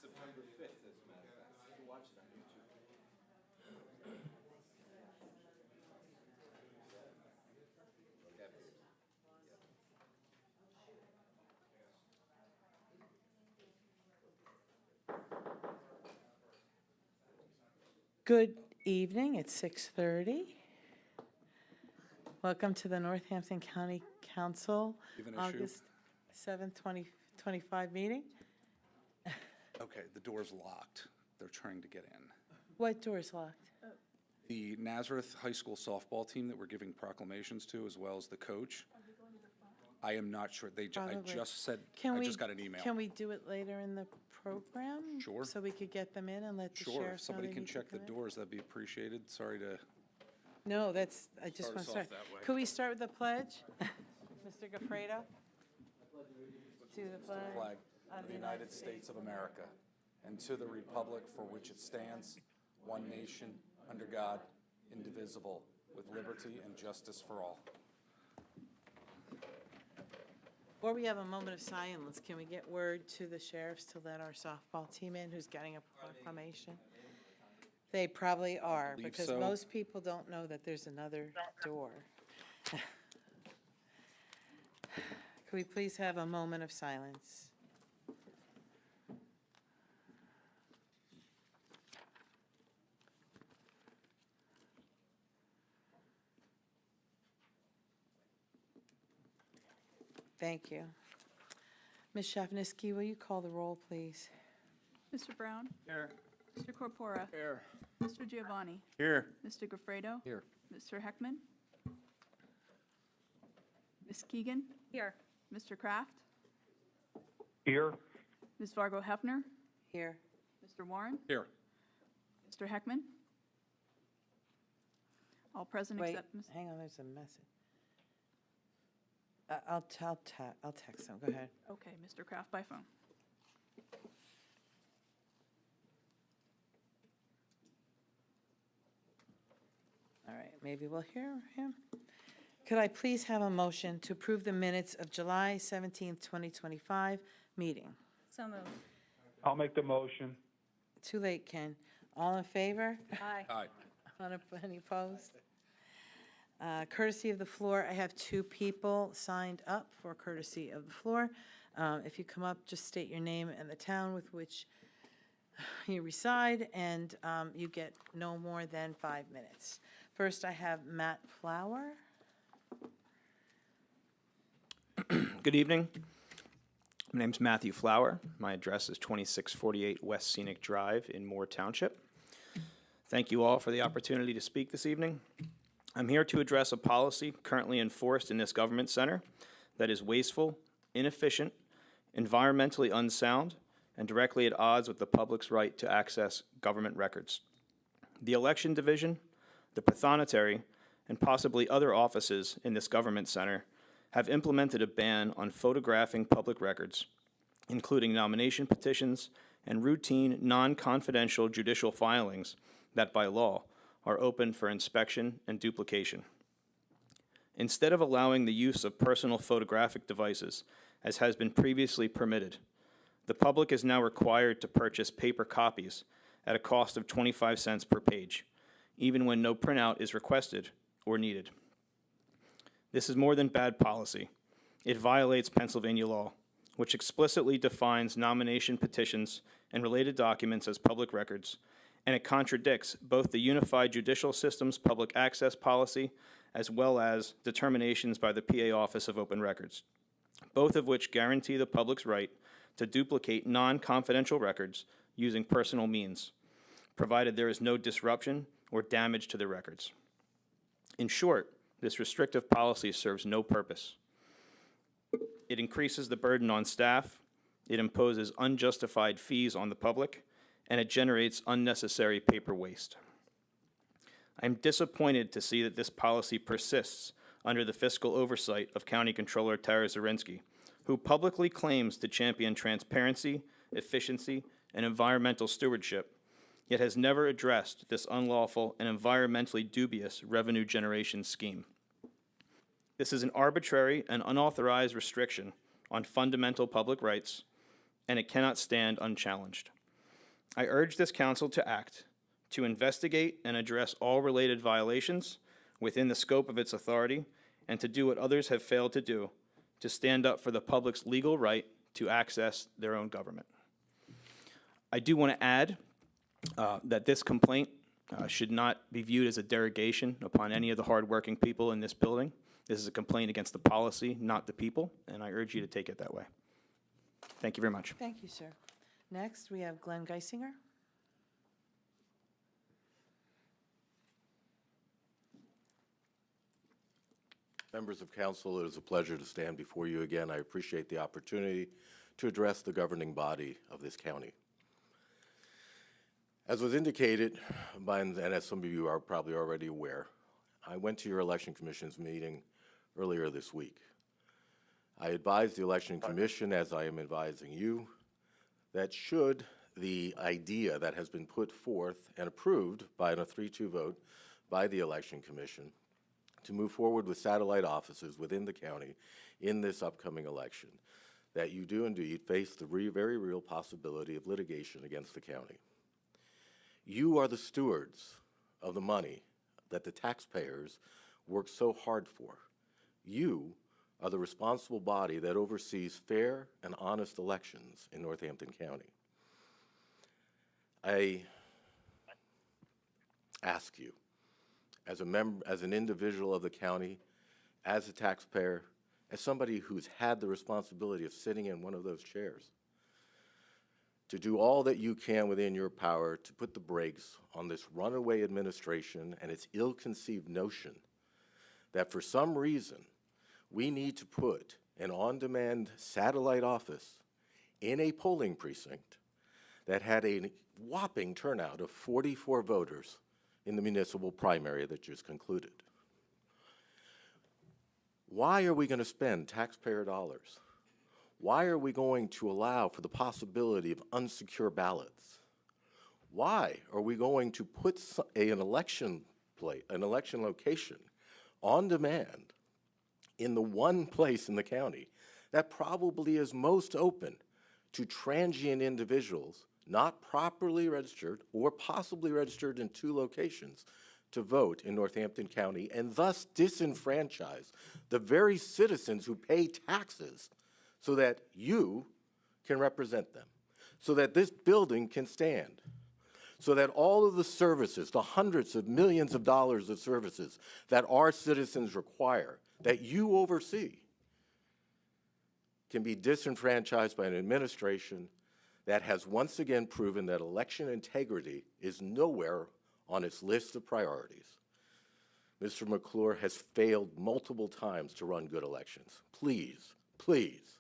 September 5th, as a matter of fact. You can watch it on YouTube. Good evening, it's 6:30. Welcome to the Northampton County Council, Even issue? August 7th, 2025 meeting. Okay, the door's locked. They're trying to get in. What door's locked? The Nazareth High School softball team that we're giving proclamations to, as well as the coach. I am not sure. I Probably. just said, Can I we- just got an email. Can we do it later in the program? Sure. So we could get them in and let the Sure, if sheriffs know somebody they can need to check the come in? doors, that'd be appreciated. Sorry to, No, that's, I just Start want us to off start. that way. Could we start with the pledge? Mr. Gafredo? To the flag. flag of the United States of America and to the republic for which it stands, one nation, under God, indivisible, with liberty and justice for all. Before we have a moment of silence, can we get word to the sheriffs to let our softball team in who's getting a proclamation? They probably are, Believe because so. most people don't know that there's another door. Could we please have a moment of silence? Thank you. Ms. Shavnisky, will you call the roll, please? Mr. Brown? Here. Mr. Corpora? Here. Mr. Giovanni? Here. Mr. Gafredo? Here. Mr. Heckman? Ms. Keegan? Here. Mr. Kraft? Here. Ms. Vargo Hefner? Here. Mr. Warren? Here. Mr. Heckman? All present Wait, except Ms. hang on, there's a message. I'll text them, go ahead. Okay, Mr. Kraft by phone. All right, maybe we'll hear him. Could I please have a motion to approve the minutes of July 17th, 2025 meeting? So moved. I'll make the motion. Too late, Ken. All in favor? Aye. Aye. Any opposed? Courtesy of the floor, I have two people signed up for courtesy of the floor. If you come up, just state your name and the town with which you reside, and you get no more than 5 minutes. First, I have Matt Flower. Good evening. My name's Matthew Flower. My address is 2648 West Scenic Drive in Moore Township. Thank you all for the opportunity to speak this evening. I'm here to address a policy currently enforced in this government center that is wasteful, inefficient, environmentally unsound, and directly at odds with the public's right to access government records. The Election Division, the Pathonetary, and possibly other offices in this government center have implemented a ban on photographing public records, including nomination petitions and routine non-confidential judicial filings that by law are open for inspection and duplication. Instead of allowing the use of personal photographic devices, as has been previously permitted, the public is now required to purchase paper copies at a cost of 25 cents per page, even when no printout is requested or needed. This is more than bad policy. It violates Pennsylvania law, which explicitly defines nomination petitions and related documents as public records, and it contradicts both the Unified Judicial System's public access policy as well as determinations by the PA Office of Open Records, both of which guarantee the public's right to duplicate non-confidential records using personal means, provided there is no disruption or damage to the records. In short, this restrictive policy serves no purpose. It increases the burden on staff, it imposes unjustified fees on the public, and it generates unnecessary paper waste. I'm disappointed to see that this policy persists under the fiscal oversight of County Controller Tara Zarinsky, who publicly claims to champion transparency, efficiency, and environmental stewardship, yet has never addressed this unlawful and environmentally dubious revenue generation scheme. This is an arbitrary and unauthorized restriction on fundamental public rights, and it cannot stand unchallenged. I urge this council to act, to investigate and address all related violations within the scope of its authority, and to do what others have failed to do, to stand up for the public's legal right to access their own government. I do want to add that this complaint should not be viewed as a derogation upon any of the hardworking people in this building. This is a complaint against the policy, not the people, and I urge you to take it that way. Thank you very much. Thank you, sir. Next, we have Glenn Geisinger. Members of council, it is a pleasure to stand before you again. I appreciate the opportunity to address the governing body of this county. As was indicated, and as some of you are probably already aware, I went to your Election Commission's meeting earlier this week. I advised the Election Commission, as I am advising you, that should the idea that has been put forth and approved by a 3-2 vote by the Election Commission to move forward with satellite offices within the county in this upcoming election, that you do indeed face the very real possibility of litigation against the county. You are the stewards of the money that the taxpayers work so hard for. You are the responsible body that oversees fair and honest elections in Northampton County. I ask you, as a member, as an individual of the county, as a taxpayer, as somebody who's had the responsibility of sitting in one of those chairs, to do all that you can within your power to put the brakes on this runaway administration and its ill-conceived notion that for some reason we need to put an on-demand satellite office in a polling precinct that had a whopping turnout of 44 voters in the municipal primary that just concluded. Why are we going to spend taxpayer dollars? Why are we going to allow for the possibility of unsecure ballots? Why are we going to put an election location on demand in the one place in the county that probably is most open to transient individuals not properly registered or possibly registered in 2 locations to vote in Northampton County, and thus disenfranchise the very citizens who pay taxes so that you can represent them, so that this building can stand, so that all of the services, the hundreds of millions of dollars of services that our citizens require, that you oversee, can be disenfranchised by an administration that has once again proven that election integrity is nowhere on its list of priorities. Mr. McClure has failed multiple times to run good elections. Please, please,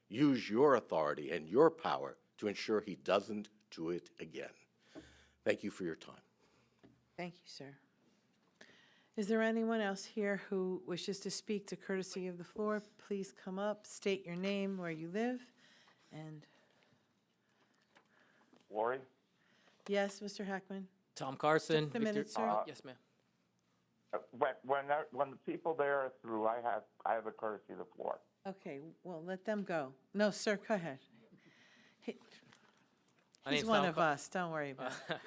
use your authority and your power to ensure he doesn't do it again. Thank you for your time. Thank you, sir. Is there anyone else here who wishes to speak to courtesy of the floor? Please come up, state your name, where you live, and Lori? yes, Mr. Hackman. Tom Carson. Just a minute, sir. Yes, ma'am. When the people there are through, I have the courtesy of the floor. Okay, well, let them go. No, sir, go ahead. My He's name's one Tom of us, don't worry about it.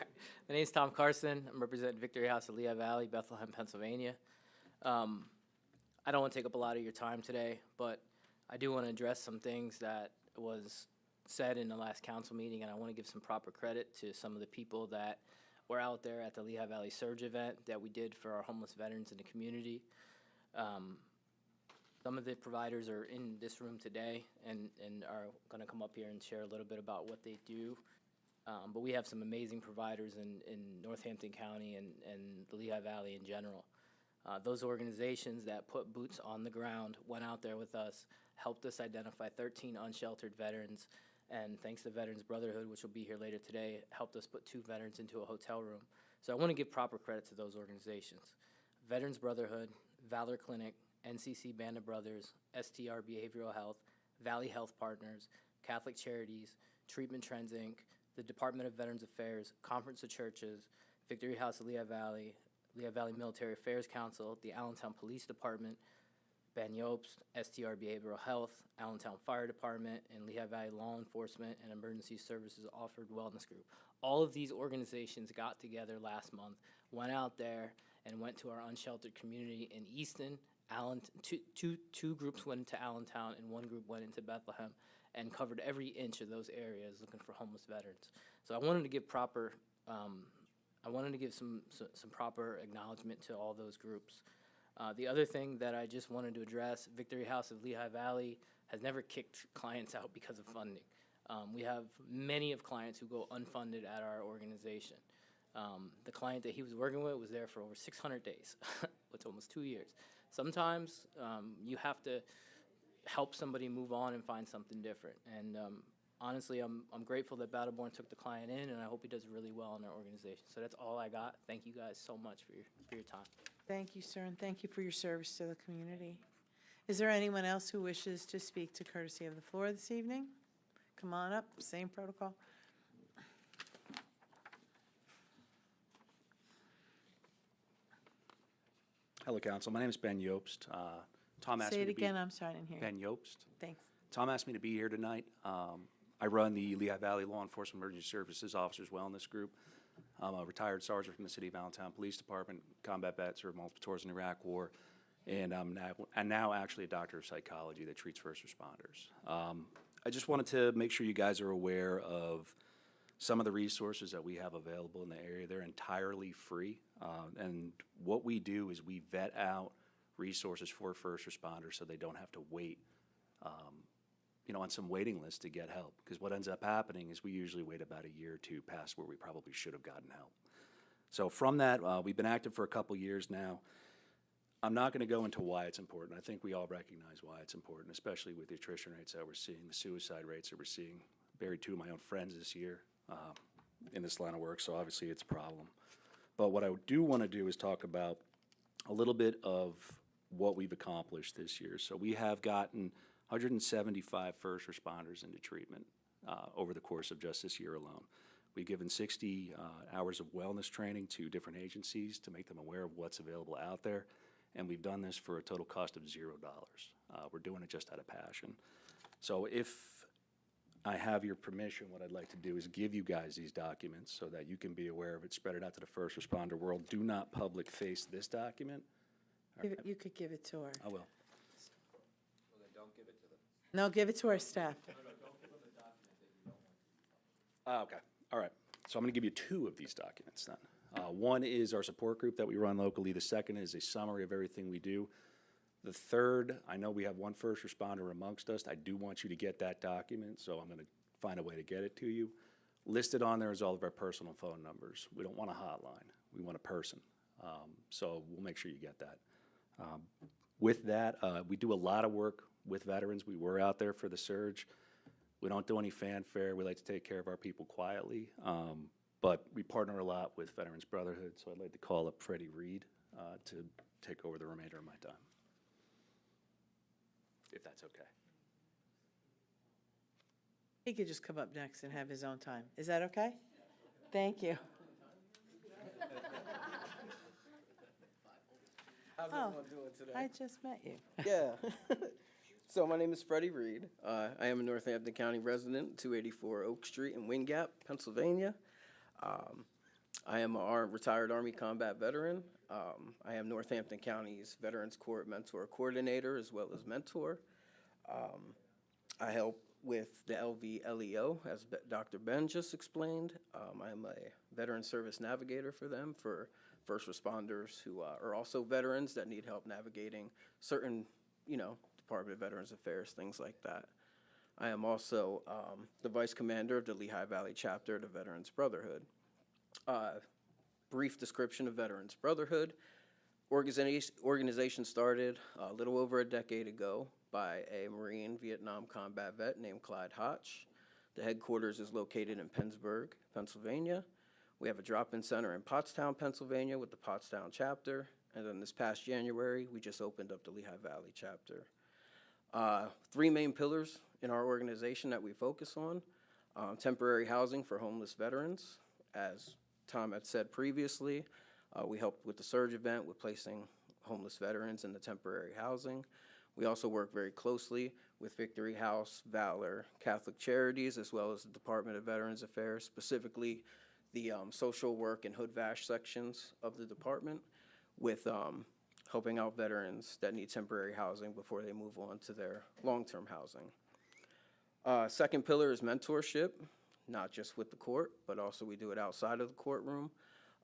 My name's Tom Carson. I'm representing Victory House of Lehigh Valley, Bethlehem, Pennsylvania. I don't want to take up a lot of your time today, but I do want to address some things that was said in the last council meeting, and I want to give some proper credit to some of the people that were out there at the Lehigh Valley Surge event that we did for our homeless veterans in the community. Some of the providers are in this room today and are going to come up here and share a little bit about what they do. But we have some amazing providers in Northampton County and the Lehigh Valley in general. Those organizations that put boots on the ground went out there with us, helped us identify 13 unsheltered veterans, and thanks to Veterans Brotherhood, which will be here later today, helped us put 2 veterans into a hotel room. So I want to give proper credit to those organizations. Veterans Brotherhood, Valor Clinic, NCC Band of Brothers, STR Behavioral Health, Valley Health Partners, Catholic Charities, Treatment Trends, Inc., the Department of Veterans Affairs, Conference of Churches, Victory House of Lehigh Valley Military Affairs Council, the Allentown Police Department, Ben Yobst, STR Behavioral Health, Allentown Fire Department, and Lehigh Valley Law Enforcement and Emergency Services Offered Wellness Group. All of these organizations got together last month, went out there, and went to our unsheltered community in Easton. Two groups went into Allentown, and one group went into Bethlehem, and covered every inch of those areas looking for homeless veterans. So I wanted to give some proper acknowledgement to all those groups. The other thing that I just wanted to address, Victory House of Lehigh Valley has never kicked clients out because of funding. We have many of clients who go unfunded at our organization. The client that he was working with was there for over 600 days. It's almost 2 years. Sometimes you have to help somebody move on and find something different. And honestly, I'm grateful that Battleborn took the client in, and I hope he does really well in our organization. So that's all I got. Thank you guys so much for your time. Thank you, sir, and thank you for your service to the community. Is there anyone else who wishes to speak to courtesy of the floor this evening? Come on up, same protocol. Hello, Council. My name is Ben Yobst. Tom asked Say me it to be again, I'm sorry, I didn't hear you. Ben Yobst. Thanks. Tom asked me to be here tonight. I run the Lehigh Valley Law Enforcement Emergency Services Officers Wellness Group. I'm a retired sergeant from the City of Allentown Police Department, combat vet, served multiple tours in the Iraq War, and I'm now actually a doctor of psychology that treats first responders. I just wanted to make sure you guys are aware of some of the resources that we have available in the area. They're entirely free, and what we do is we vet out resources for first responders so they don't have to wait on some waiting lists to get help. Because what ends up happening is we usually wait about a year or two past where we probably should have gotten help. So from that, we've been active for a couple years now. I'm not going to go into why it's important. I think we all recognize why it's important, especially with the attrition rates that we're seeing, the suicide rates that we're seeing. Buried two of my own friends this year in this line of work, so obviously it's a problem. But what I do want to do is talk about a little bit of what we've accomplished this year. So we have gotten 175 first responders into treatment over the course of just this year alone. We've given 60 hours of wellness training to different agencies to make them aware of what's available out there, and we've done this for a total cost of $0. We're doing it just out of passion. So if I have your permission, what I'd like to do is give you guys these documents so that you can be aware of it, spread it out to the first responder world. Do not public face this document. You could give it to her. I will. Well, then don't give it to them. No, give it to our staff. Okay, all right. So I'm going to give you two of these documents then. One is our support group that we run locally. The second is a summary of everything we do. The third, I know we have one first responder amongst us. I do want you to get that document, so I'm going to find a way to get it to you. Listed on there is all of our personal phone numbers. We don't want a hotline. We want a person. So we'll make sure you get that. With that, we do a lot of work with veterans. We were out there for the surge. We don't do any fanfare. We like to take care of our people quietly. But we partner a lot with Veterans Brotherhood, so I'd like to call up Freddie Reed to take over the remainder of my time, if that's okay. He could just come up next and have his own time. Is that okay? Thank you. How's Oh, everyone doing today? I just met you. Yeah. So my name is Freddie Reed. I am a Northampton County resident, 284 Oak Street in Wind Gap, Pennsylvania. I am a retired Army combat veteran. I am Northampton County's Veterans Court Mentor Coordinator as well as mentor. I help with the LVLEO, as Dr. Ben just explained. I am a Veteran Service Navigator for them, for first responders who are also veterans that need help navigating certain, Department of Veterans Affairs, things like that. I am also the Vice Commander of the Lehigh Valley Chapter of the Veterans Brotherhood. Brief description of Veterans Brotherhood. Organization started a little over a decade ago by a Marine Vietnam combat vet named Clyde Hotch. The headquarters is located in Pennsburg, Pennsylvania. We have a drop-in center in Pottstown, Pennsylvania with the Pottstown chapter. And then this past January, we just opened up the Lehigh Valley chapter. Three main pillars in our organization that we focus on. Temporary housing for homeless veterans. As Tom had said previously, we helped with the surge event with placing homeless veterans in the temporary housing. We also work very closely with Victory House, Valor, Catholic Charities, as well as the Department of Veterans Affairs, specifically the social work and Hood Vash sections of the department, with helping out veterans that need temporary housing before they move on to their long-term housing. Second pillar is mentorship, not just with the court, but also we do it outside of the courtroom,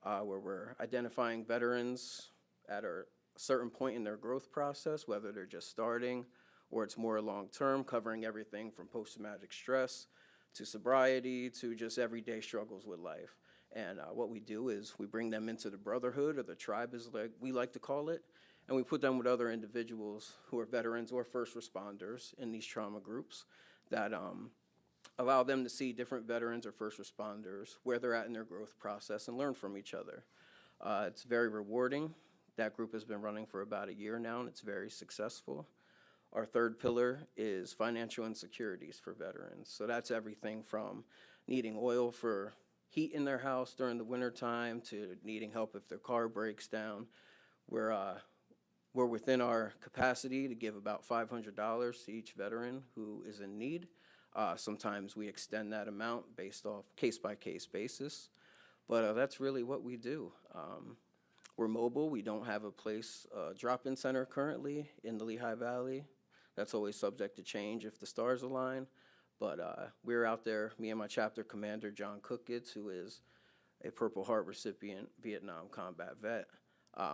where we're identifying veterans at a certain point in their growth process, whether they're just starting or it's more long-term, covering everything from post-traumatic stress to sobriety to just everyday struggles with life. And what we do is we bring them into the brotherhood, or the tribe as we like to call it, and we put them with other individuals who are veterans or first responders in these trauma groups that allow them to see different veterans or first responders, where they're at in their growth process, and learn from each other. It's very rewarding. That group has been running for about a year now, and it's very successful. Our third pillar is financial insecurities for veterans. So that's everything from needing oil for heat in their house during the wintertime to needing help if their car breaks down. We're within our capacity to give about $500 to each veteran who is in need. Sometimes we extend that amount based off case-by-case basis, but that's really what we do. We're mobile. We don't have a drop-in center currently in the Lehigh Valley. That's always subject to change if the stars align, but we're out there, me and my chapter commander, John Cookitz, who is a Purple Heart recipient, Vietnam combat vet.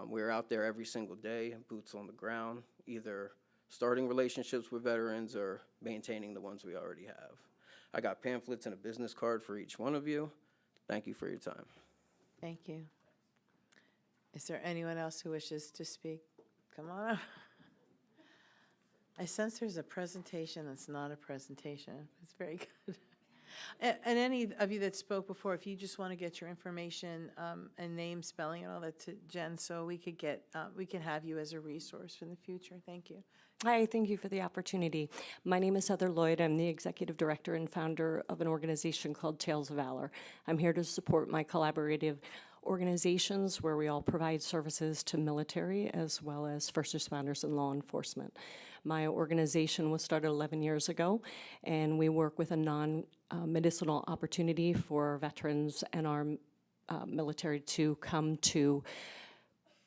We're out there every single day, boots on the ground, either starting relationships with veterans or maintaining the ones we already have. I got pamphlets and a business card for each one of you. Thank you for your time. Thank you. Is there anyone else who wishes to speak? Come on up. I sense there's a presentation that's not a presentation. It's very good. And any of you that spoke before, if you just want to get your information and name, spelling, and all that to Jen, so we can have you as a resource for the future. Thank you. Hi, thank you for the opportunity. My name is Heather Lloyd. I'm the executive director and founder of an organization called Tales of Valor. I'm here to support my collaborative organizations where we all provide services to military as well as first responders and law enforcement. My organization was started 11 years ago, and we work with a non-medicinal opportunity for veterans and our military to come to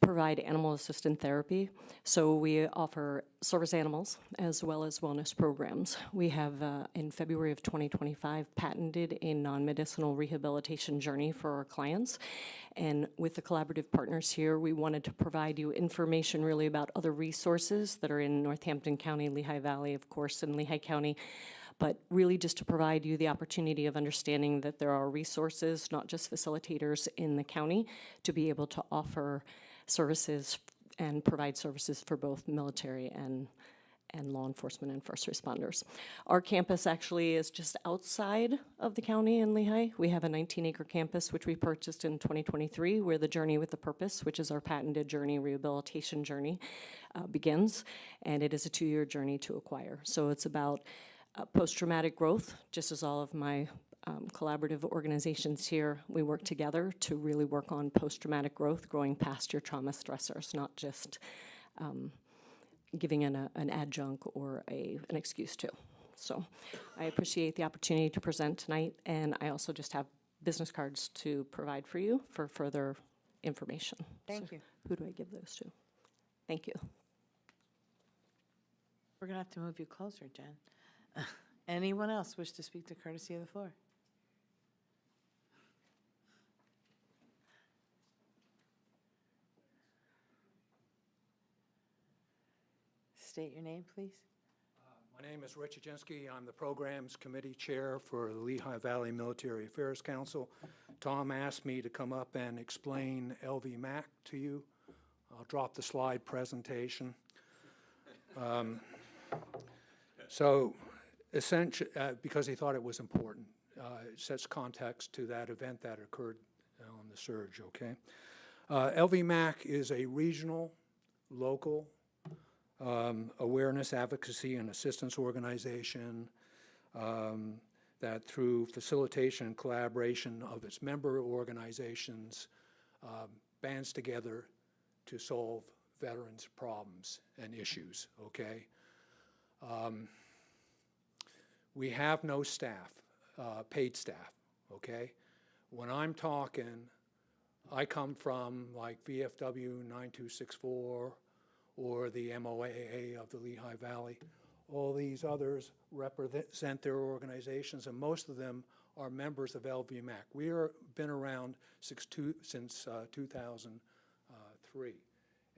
provide animal assistant therapy. So we offer service animals as well as wellness programs. We have, in February of 2025, patented a non-medicinal rehabilitation journey for our clients. And with the collaborative partners here, we wanted to provide you information really about other resources that are in Northampton County, Lehigh Valley, of course, and Lehigh County, but really just to provide you the opportunity of understanding that there are resources, not just facilitators in the county, to be able to offer services and provide services for both military and law enforcement and first responders. Our campus actually is just outside of the county in Lehigh. We have a 19-acre campus, which we purchased in 2023, where the Journey with the Purpose, which is our patented journey, rehabilitation journey, begins, and it is a 2-year journey to acquire. So it's about post-traumatic growth, just as all of my collaborative organizations here, we work together to really work on post-traumatic growth, growing past your trauma stressors, not just giving an adjunct or an excuse to. So I appreciate the opportunity to present tonight, and I also just have business cards to provide for you for further information. Thank So you. who do I give those to? Thank you. We're going to have to move you closer, Jen. Anyone else wish to speak to courtesy of the floor? State your name, please. My name is Rich Ajinsky. I'm the Programs Committee Chair for the Lehigh Valley Military Affairs Council. Tom asked me to come up and explain LVMAC to you. I'll drop the slide presentation. So essentially, because he thought it was important, it sets context to that event that occurred on the surge, okay? LVMAC is a regional, local, awareness, advocacy, and assistance organization that through facilitation and collaboration of its member organizations bands together to solve veterans' problems and issues, okay? We have no staff, paid staff, okay? When I'm talking, I come from like VFW 9264 or the MOAA of the Lehigh Valley. All these others represent their organizations, and most of them are members of LVMAC. We are been around since 2003.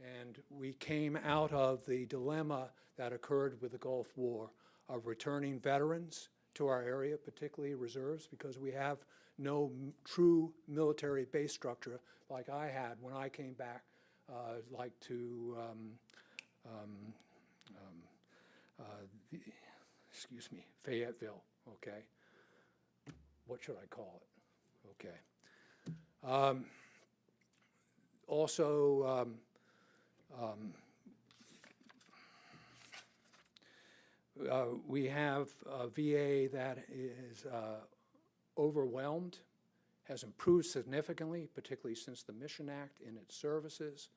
And we came out of the dilemma that occurred with the Gulf War of returning veterans to our area, particularly reserves, because we have no true military base structure like I had when I came back, Fayetteville, okay? What should I call it? Okay. Also, we have a VA that is overwhelmed, has improved significantly, particularly since the Mission Act in its services,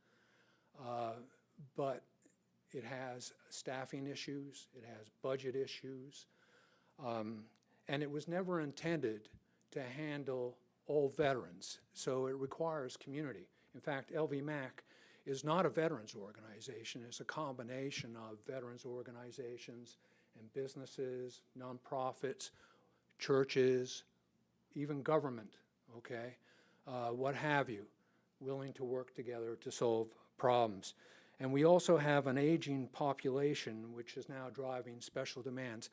but it has staffing issues, it has budget issues, and it was never intended to handle all veterans, so it requires community. In fact, LVMAC is not a veterans organization. It's a combination of veterans organizations and businesses, nonprofits, churches, even government, okay, what have you, willing to work together to solve problems. And we also have an aging population, which is now driving special demands.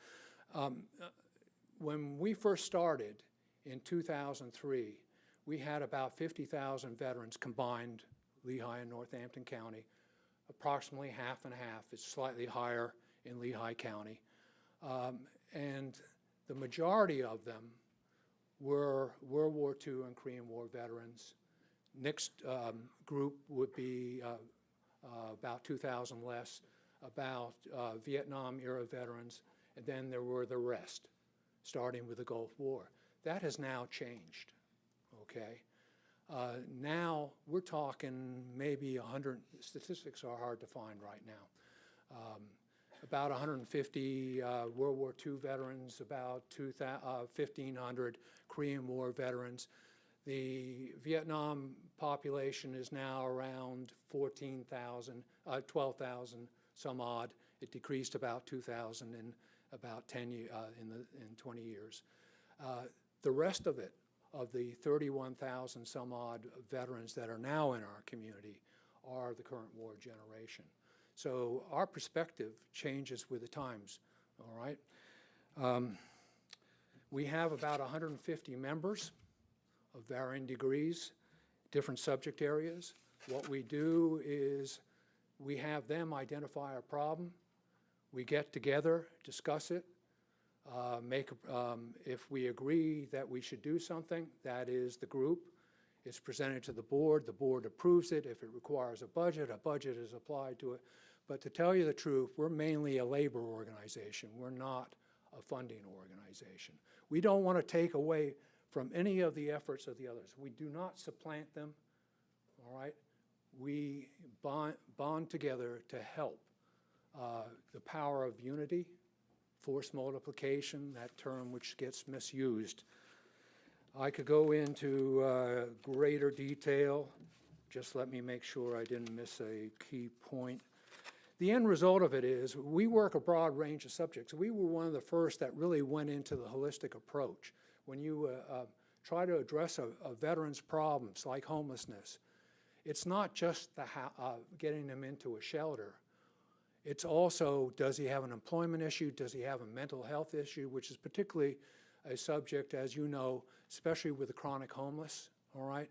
When we first started in 2003, we had about 50,000 veterans combined, Lehigh and Northampton County, approximately half and half. It's slightly higher in Lehigh County. And the majority of them were World War II and Korean War veterans. Next group would be about 2,000 less, about Vietnam era veterans, and then there were the rest, starting with the Gulf War. That has now changed, okay? Now we're talking maybe 100, statistics are hard to find right now. About 150 World War II veterans, about 1,500 Korean War veterans. The Vietnam population is now around 14,000, 12,000 some odd. It decreased about 2,000 in about 20 years. The rest of it, of the 31,000 some odd veterans that are now in our community, are the current war generation. So our perspective changes with the times, all right? We have about 150 members of varying degrees, different subject areas. What we do is we have them identify a problem. We get together, discuss it, if we agree that we should do something, that is the group. It's presented to the board approves it. If it requires a budget is applied to it. But to tell you the truth, we're mainly a labor organization. We're not a funding organization. We don't want to take away from any of the efforts of the others. We do not supplant them, all right? We bond together to help. The power of unity, force multiplication, that term which gets misused. I could go into greater detail. Just let me make sure I didn't miss a key point. The end result of it is we work a broad range of subjects. We were one of the first that really went into the holistic approach. When you try to address a veteran's problems like homelessness, it's not just getting them into a shelter. It's also, does he have an employment issue? Does he have a mental health issue, which is particularly a subject, as you know, especially with the chronic homeless, all right?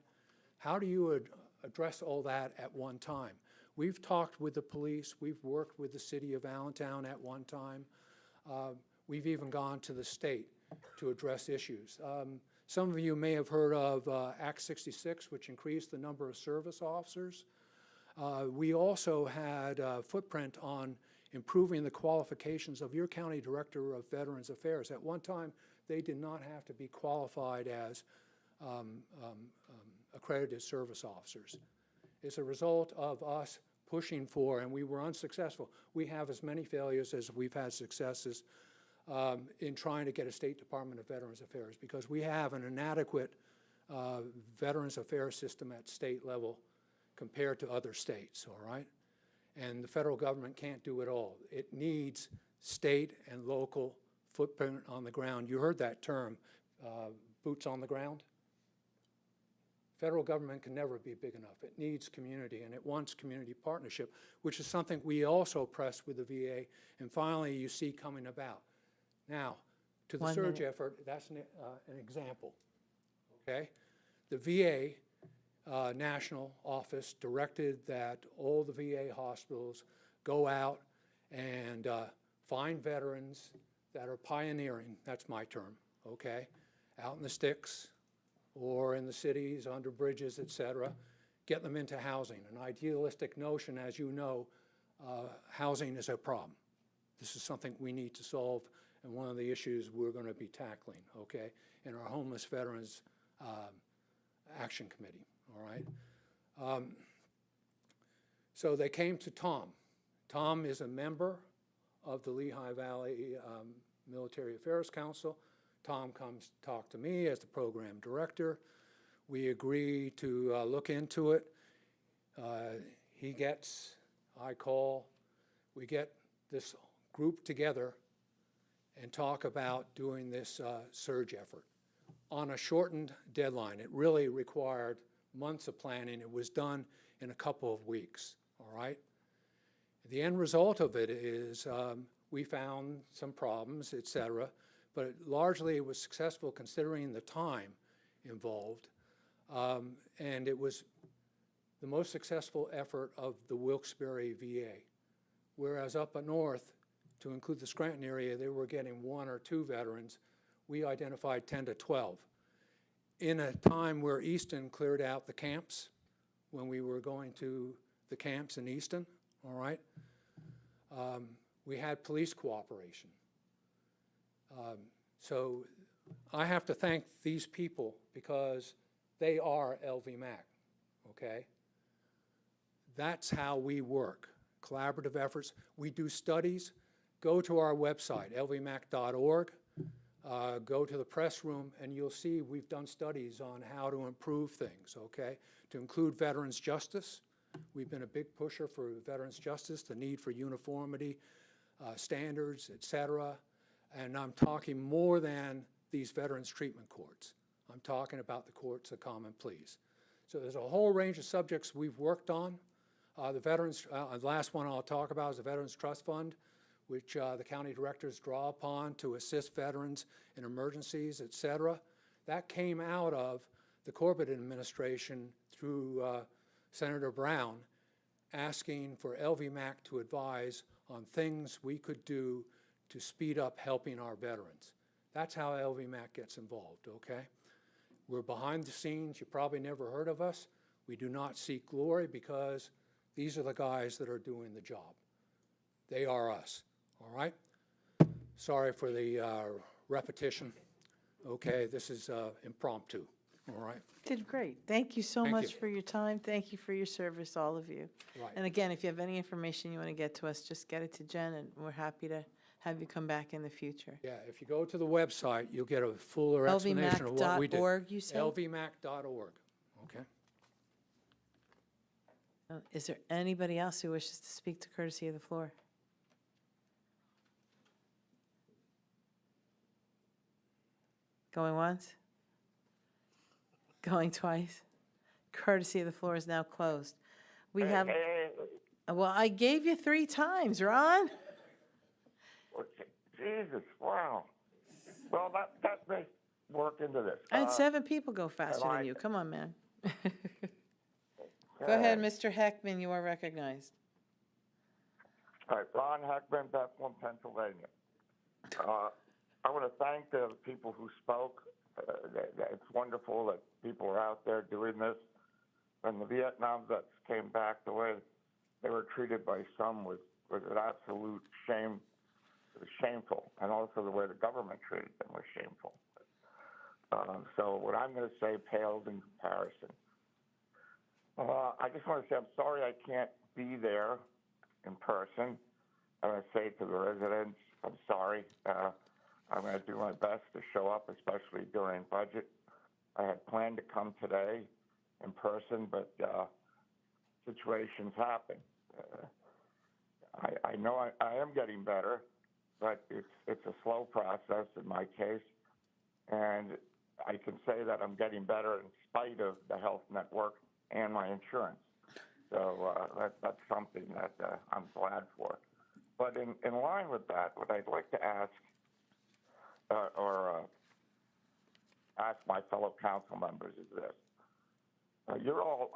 How do you address all that at one time? We've talked with the police. We've worked with the city of Allentown at one time. We've even gone to the state to address issues. Some of you may have heard of Act 66, which increased the number of service officers. We also had a footprint on improving the qualifications of your county director of Veterans Affairs. At one time, they did not have to be qualified as accredited service officers. It's a result of us pushing for, and we were unsuccessful. We have as many failures as we've had successes in trying to get a State Department of Veterans Affairs, because we have an inadequate Veterans Affairs system at state level compared to other states, all right? And the federal government can't do it all. It needs state and local footprint on the ground. You heard that term, boots on the ground. Federal government can never be big enough. It needs community, and it wants community partnership, which is something we also press with the VA, and finally you see coming about. Now, to the 1 surge minute. effort, that's an example, okay? The VA national office directed that all the VA hospitals go out and find veterans that are pioneering, that's my term, okay, out in the sticks or in the cities, under bridges, et cetera, get them into housing. An idealistic notion, as you know, housing is a problem. This is something we need to solve, and one of the issues we're going to be tackling, okay, in our Homeless Veterans Action Committee, all right? So they came to Tom. Tom is a member of the Lehigh Valley Military Affairs Council. Tom comes to talk to me as the program director. We agree to look into it. He gets, I call, we get this group together and talk about doing this surge effort on a shortened deadline. It really required months of planning. It was done in a couple of weeks, all right? The end result of it is we found some problems, et cetera, but largely it was successful considering the time involved. And it was the most successful effort of the Wilkes-Barre VA. Whereas up north, to include the Scranton area, they were getting 1 or 2 veterans. We identified 10 to 12. In a time where Easton cleared out the camps, when we were going to the camps in Easton, all right, we had police cooperation. So I have to thank these people because they are LVMAC, okay? That's how we work, collaborative efforts. We do studies. Go to our website, lvmac.org. Go to the press room, and you'll see we've done studies on how to improve things, okay? To include veterans' justice. We've been a big pusher for veterans' justice, the need for uniformity, standards, et cetera. And I'm talking more than these veterans' treatment courts. I'm talking about the courts of common pleas. So there's a whole range of subjects we've worked on. The last one I'll talk about is the Veterans Trust Fund, which the county directors draw upon to assist veterans in emergencies, et cetera. That came out of the Corbett administration through Senator Brown asking for LVMAC to advise on things we could do to speed up helping our veterans. That's how LVMAC gets involved, okay? We're behind the scenes. You probably never heard of us. We do not seek glory because these are the guys that are doing the job. They are us, all right? Sorry for the repetition. Okay, this is impromptu, all right? Did great. Thank you so Thank much you. for your time. Thank you for your service, all of you. Right. And again, if you have any information you want to get to us, just get it to Jen, and we're happy to have you come back in the future. Yeah, if you go to the website, you'll get a fuller explanation of what we do. lvmac.org, you said? lvmac.org, okay? Is there anybody else who wishes to speak to courtesy of the floor? Going once? Going twice? Courtesy of the floor is now closed. We have, well, I gave you 3 times, Ron. Jesus, wow. Well, that may work into this. I had 7 people go faster than you. Come on, man. Go ahead, Mr. Heckman, you are recognized. All right, Ron Heckman, Bethlehem, Pennsylvania. I want to thank the people who spoke. It's wonderful that people are out there doing this. When the Vietnam vets came back, the way they were treated by some was an absolute shame. It was shameful, and also the way the government treated them was shameful. So what I'm going to say pales in comparison. I just want to say I'm sorry I can't be there in person. I'm going to say to the residents, I'm sorry. I'm going to do my best to show up, especially during budget. I had planned to come today in person, but situations happen. I know I am getting better, but it's a slow process in my case. And I can say that I'm getting better in spite of the health network and my insurance. So that's something that I'm glad for. But in line with that, what I'd like to ask, ask my fellow council members is this. I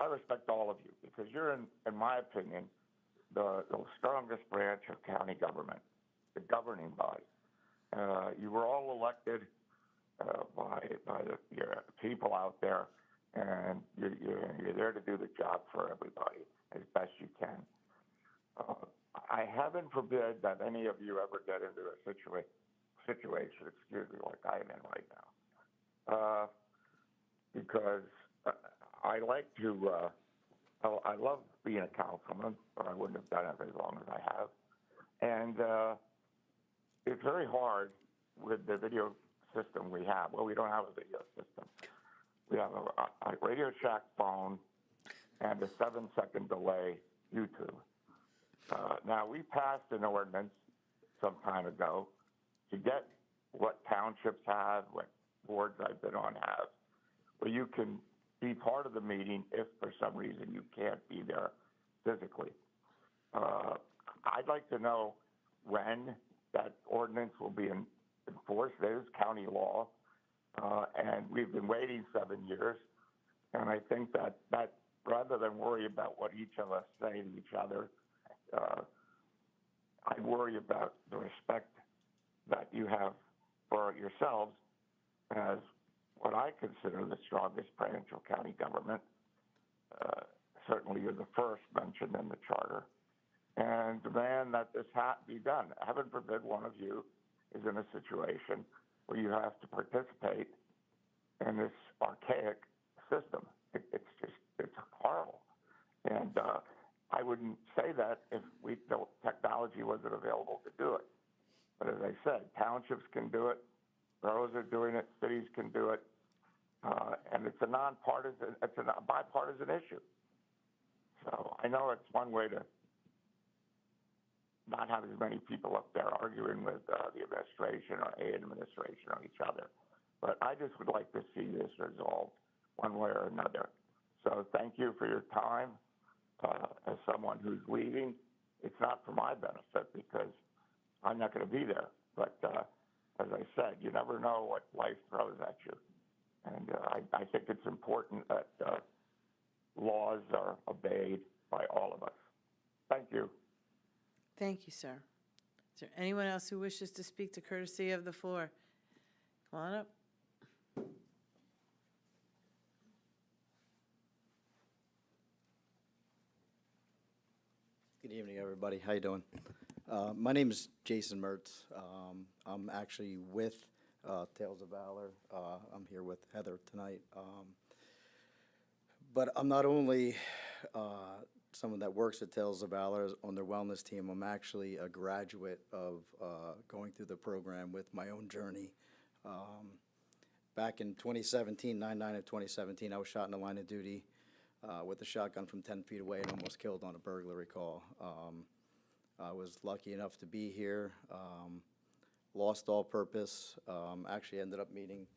respect all of you because you're, in my opinion, the strongest branch of county government, the governing body. You were all elected by your people out there, and you're there to do the job for everybody as best you can. I heaven forbid that any of you ever get into a situation, excuse me, like I am in right now, because I like to. I love being a councilman, but I wouldn't have done it as long as I have. And it's very hard with the video system we have. Well, we don't have a video system. We have a Radio Shack phone and a 7-second delay YouTube. Now, we passed an ordinance some time ago to get what townships have, what boards I've been on have, where you can be part of the meeting if for some reason you can't be there physically. I'd like to know when that ordinance will be enforced. It is county law, and we've been waiting 7 years. And I think that rather than worry about what each of us say to each other, I worry about the respect that you have for yourselves as what I consider the strongest branch of county government. Certainly you're the first mentioned in the charter. And demand that this be done. Heaven forbid one of you is in a situation where you have to participate in this archaic system. It's horrible. And I wouldn't say that if technology wasn't available to do it. But as I said, townships can do it, boroughs are doing it, cities can do it, and it's a bipartisan issue. So I know it's one way to not have as many people up there arguing with the administration or a administration or each other. But I just would like to see this resolved one way or another. So thank you for your time. As someone who's leaving, it's not for my benefit because I'm not going to be there. But as I said, you never know what life throws at you. And I think it's important that laws are obeyed by all of us. Thank you. Thank you, sir. Is there anyone else who wishes to speak to courtesy of the floor? Come on up. Good evening, everybody. How you doing? My name is Jason Mertz. I'm actually with Tales of Valor. I'm here with Heather tonight. But I'm not only someone that works at Tales of Valor on their wellness team. I'm actually a graduate of going through the program with my own journey. Back in 2017, 9/9 of 2017, I was shot in the line of duty with a shotgun from 10 feet away and almost killed on a burglary call. I was lucky enough to be here, lost all purpose, actually ended up meeting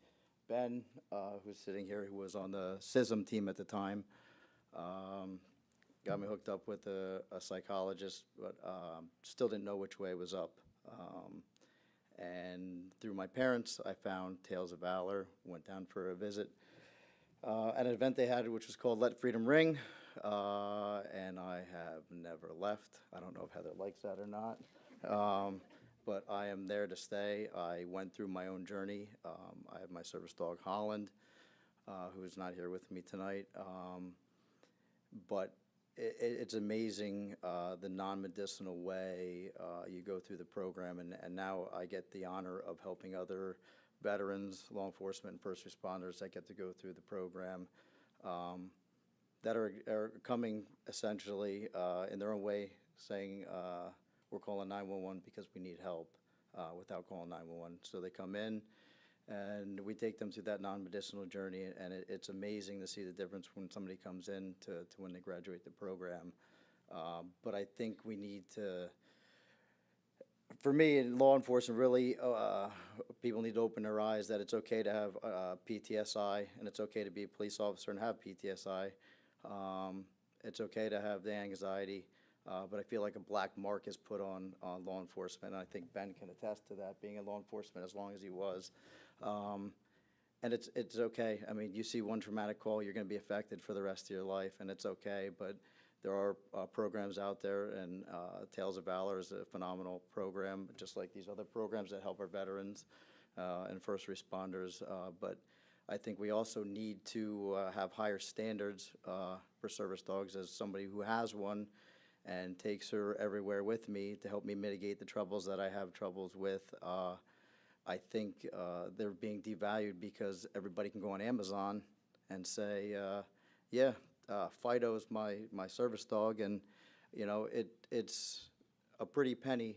Ben, who's sitting here, who was on the CISM team at the time. Got me hooked up with a psychologist, but still didn't know which way was up. And through my parents, I found Tales of Valor, went down for a visit at an event they had, which was called Let Freedom Ring, and I have never left. I don't know if Heather likes that or not, but I am there to stay. I went through my own journey. I have my service dog, Holland, who is not here with me tonight, but it's amazing the non-medicinal way you go through the program, and now I get the honor of helping other veterans, law enforcement, and first responders that get to go through the program. that are coming essentially in their own way, saying we're calling 911 because we need help without calling 911. So they come in, and we take them through that non-medicinal journey, and it's amazing to see the difference when somebody comes in to when they graduate the program. But I think we need to, for me, in law enforcement, really, people need to open their eyes that it's okay to have PTSI, and it's okay to be a police officer and have PTSI. It's okay to have the anxiety, but I feel like a black mark is put on law enforcement, and I think Ben can attest to that, being in law enforcement as long as he was. And it's okay. I mean, you see one traumatic call, you're going to be affected for the rest of your life, and it's okay. But there are programs out there, and Tales of Valor is a phenomenal program, just like these other programs that help our veterans and first responders. But I think we also need to have higher standards for service dogs. As somebody who has one and takes her everywhere with me to help me mitigate the troubles that I have troubles with, I think they're being devalued because everybody can go on Amazon and say, yeah, Fido is my service dog, and you know it's a pretty penny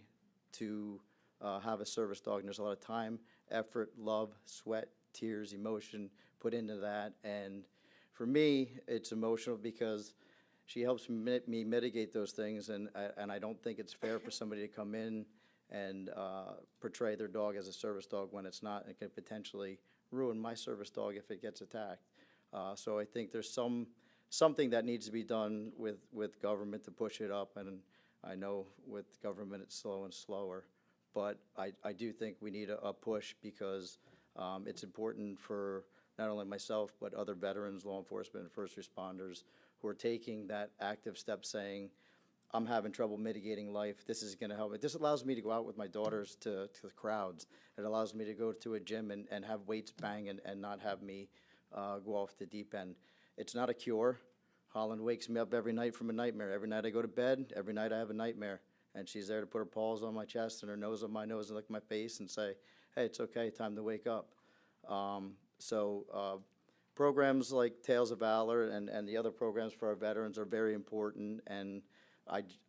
to have a service dog, and there's a lot of time, effort, love, sweat, tears, emotion put into that. And for me, it's emotional because she helps me mitigate those things, and I don't think it's fair for somebody to come in and portray their dog as a service dog when it's not. It can potentially ruin my service dog if it gets attacked. So I think there's something that needs to be done with government to push it up, and I know with government it's slow and slower, but I do think we need a push because it's important for not only myself but other veterans, law enforcement, and first responders who are taking that active step, saying, I'm having trouble mitigating life. This is going to help me. This allows me to go out with my daughters to the crowds. It allows me to go to a gym and have weights bang and not have me go off the deep end. It's not a cure. Holland wakes me up every night from a nightmare. Every night I go to bed, every night I have a nightmare. And she's there to put her paws on my chest and her nose on my nose and lick my face and say, hey, it's okay, time to wake up. Programs like Tales of Valor and the other programs for our veterans are very important, and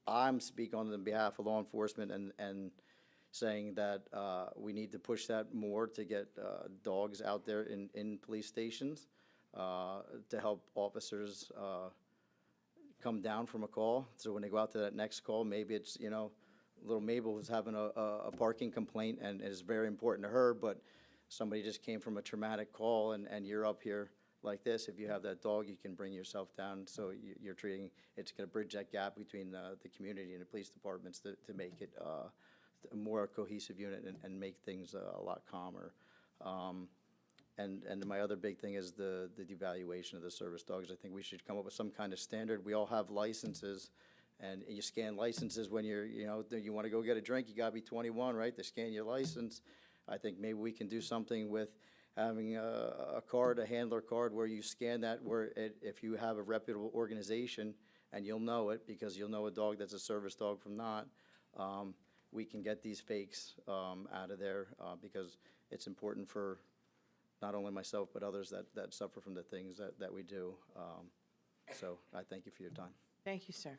I'm speaking on behalf of law enforcement and saying that we need to push that more to get dogs out there in police stations to help officers come down from a call. So when they go out to that next call, maybe it's, you know, little Mabel who's having a parking complaint and it is very important to her, but somebody just came from a traumatic call and you're up here like this. If you have that dog, you can bring yourself down. So you're treating, it's going to bridge that gap between the community and the police departments to make it a more cohesive unit and make things a lot calmer. And my other big thing is the devaluation of the service dogs. I think we should come up with some kind of standard. We all have licenses, and you scan licenses when you want to go get a drink, you got to be 21, right? They scan your license. I think maybe we can do something with having a card, a handler card, where you scan that, where if you have a reputable organization, and you'll know it because you'll know a dog that's a service dog from not, we can get these fakes out of there because it's important for not only myself but others that suffer from the things that we do. So I thank you for your time. Thank you, sir.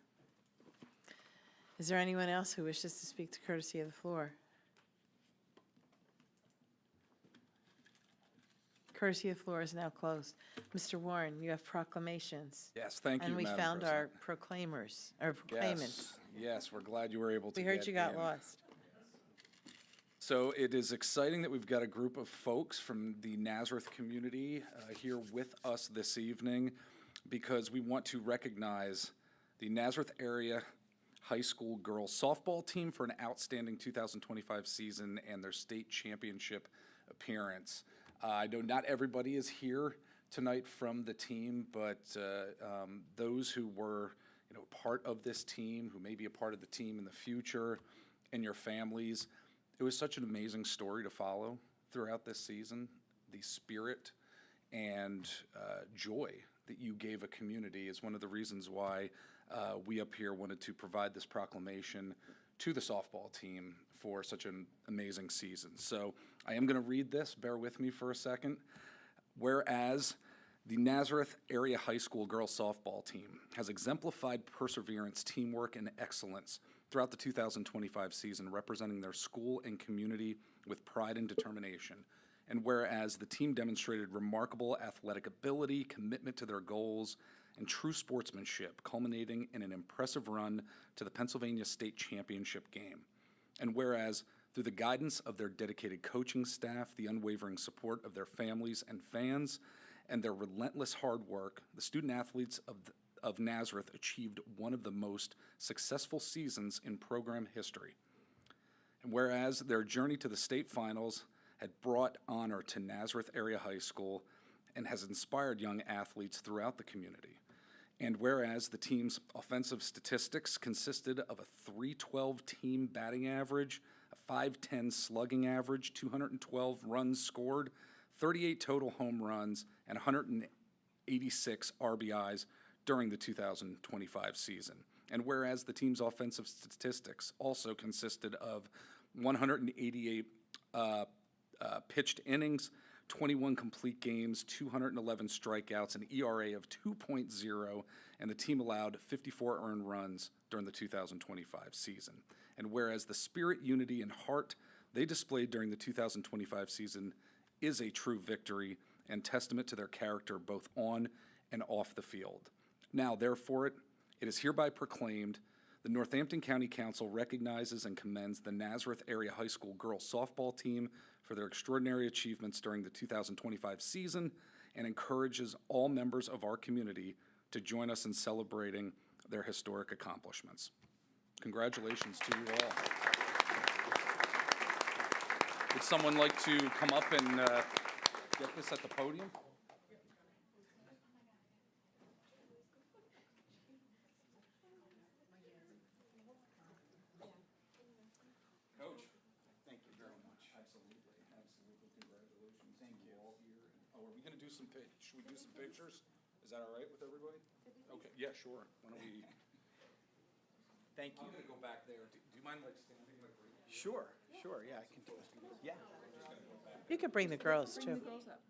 Is there anyone else who wishes to speak to courtesy of the floor? Courtesy of the floor is now closed. Mr. Warren, you have proclamations. Yes, thank you, And we Madam found President. our proclaimers, or proclaimants. Yes, we're glad you were able to We heard get you got in. lost. So it is exciting that we've got a group of folks from the Nazareth community here with us this evening because we want to recognize the Nazareth area high school girls softball team for an outstanding 2025 season and their state championship appearance. I know not everybody is here tonight from the team, but those who were part of this team, who may be a part of the team in the future, and your families, it was such an amazing story to follow throughout this season. The spirit and joy that you gave a community is one of the reasons why we up here wanted to provide this proclamation to the softball team for such an amazing season. So I am going to read this. Bear with me for a second. Whereas The Nazareth Area High School girls softball team has exemplified perseverance, teamwork, and excellence throughout the 2025 season, representing their school and community with pride and determination. And whereas the team demonstrated remarkable athletic ability, commitment to their goals, and true sportsmanship, culminating in an impressive run to the Pennsylvania State Championship game. And whereas through the guidance of their dedicated coaching staff, the unwavering support of their families and fans, and their relentless hard work, the student athletes of Nazareth achieved one of the most successful seasons in program history. And whereas their journey to the state finals had brought honor to Nazareth Area High School and has inspired young athletes throughout the community. And whereas the team's offensive statistics consisted of a .312 team batting average, a .510 slugging average, 212 runs scored, 38 total home runs, and 186 RBIs during the 2025 season. And whereas the team's offensive statistics also consisted of 188 pitched innings, 21 complete games, 211 strikeouts, an ERA of 2.0, and the team allowed 54 earned runs during the 2025 season. And whereas the spirit, unity, and heart they displayed during the 2025 season is a true victory and testament to their character both on and off the field. Now, therefore, it is hereby proclaimed the Northampton County Council recognizes and commends the Nazareth Area High School girls softball team for their extraordinary achievements during the 2025 season and encourages all members of our community to join us in celebrating their historic accomplishments. Congratulations to you all. Would someone like to come up and get this at the podium? Coach, thank you very much. Absolutely, absolutely. Congratulations. Thank you. All here. Oh, are we going to do some, should we do some pictures? Is that all right with everybody? Okay, yeah, sure. Why don't we? Thank you. I'm going to go back there. Do you mind like standing like right here? Sure, yeah, I can do it. Yeah. You could bring the girls, too. Bring the girls up.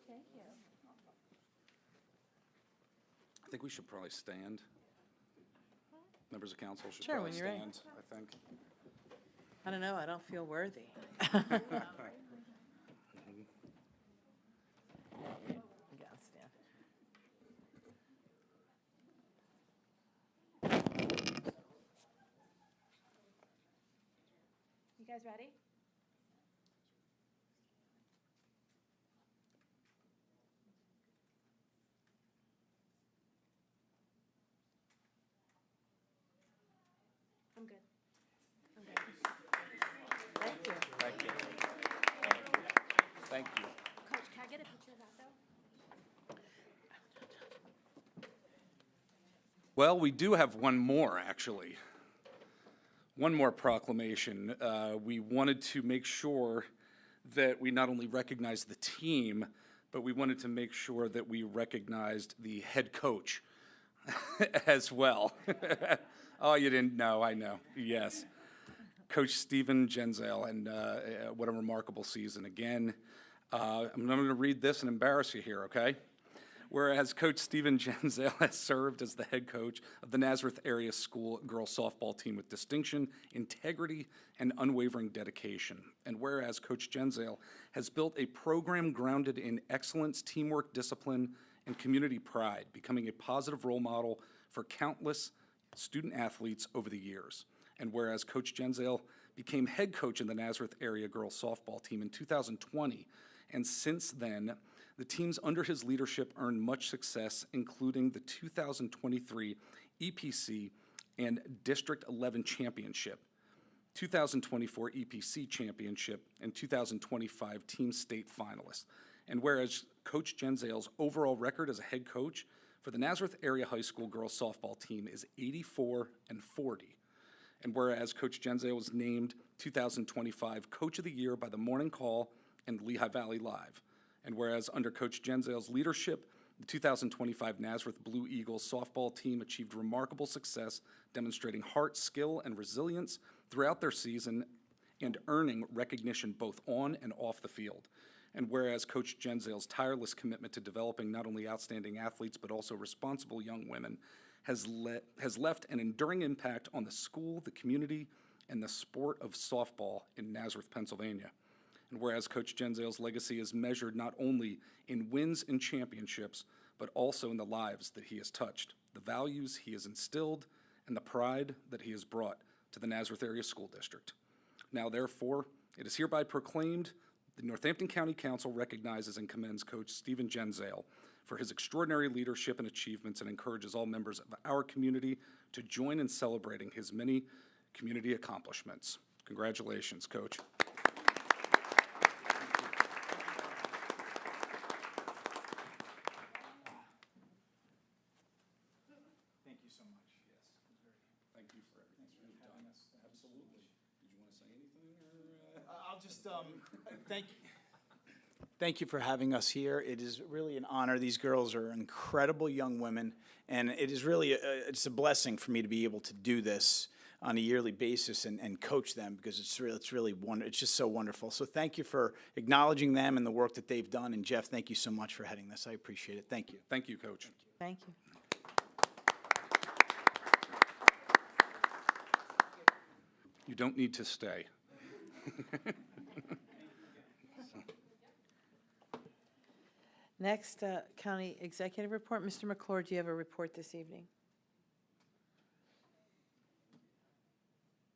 Thank you. I think we should probably stand. Members of council should Sure, probably when you're ready. stand, I think. I don't know, I don't feel worthy. Yeah, stand. You guys ready? I'm good. I'm good. Thank you. Thank you. Thank you. Coach, can I get a picture of that though? Well, we do have one more, actually. One more proclamation. We wanted to make sure that we not only recognized the team, but we wanted to make sure that we recognized the head coach as well. Oh, you didn't know, I know, yes. Coach Stephen Genzale, and what a remarkable season. Again, I'm going to read this and embarrass you here, okay? Whereas Coach Stephen Genzale has served as the head coach of the Nazareth Area School girls softball team with distinction, integrity, and unwavering dedication. And whereas Coach Genzale has built a program grounded in excellence, teamwork, discipline, and community pride, becoming a positive role model for countless student athletes over the years. And whereas Coach Genzale became head coach in the Nazareth Area girls softball team in 2020, and since then, the teams under his leadership earned much success, including the 2023 EPC and District 11 Championship, 2024 EPC Championship, and 2025 Team State Finalists. And whereas Coach Genzale's overall record as a head coach for the Nazareth Area High School girls softball team is 84-40. And whereas Coach Genzale was named 2025 Coach of the Year by the Morning Call and Lehigh Valley Live. And whereas under Coach Genzale's leadership, the 2025 Nazareth Blue Eagles softball team achieved remarkable success, demonstrating heart, skill, and resilience throughout their season and earning recognition both on and off the field. And whereas Coach Genzale's tireless commitment to developing not only outstanding athletes but also responsible young women has left an enduring impact on the school, the community, and the sport of softball in Nazareth, Pennsylvania. And whereas Coach Genzale's legacy is measured not only in wins and championships, but also in the lives that he has touched, the values he has instilled, and the pride that he has brought to the Nazareth Area School District. Now, therefore, it is hereby proclaimed the Northampton County Council recognizes and commends Coach Stephen Genzale for his extraordinary leadership and achievements and encourages all members of our community to join in celebrating his many community accomplishments. Congratulations, Coach. Thank you so much. Yes, Thank you for everything you've done. Absolutely. Did you want to say anything? I'll just thank you for having us here. It is really an honor. These girls are incredible young women, and it is really it's a blessing for me to be able to do this on a yearly basis and coach them, because it's just so wonderful. So thank you for acknowledging them and the work that they've done. And Jeff, thank you so much for heading this. I appreciate it. Thank you. Thank you, Coach. Thank you. You don't need to stay. Next, County Executive Report. Mr. McClure, do you have a report this evening?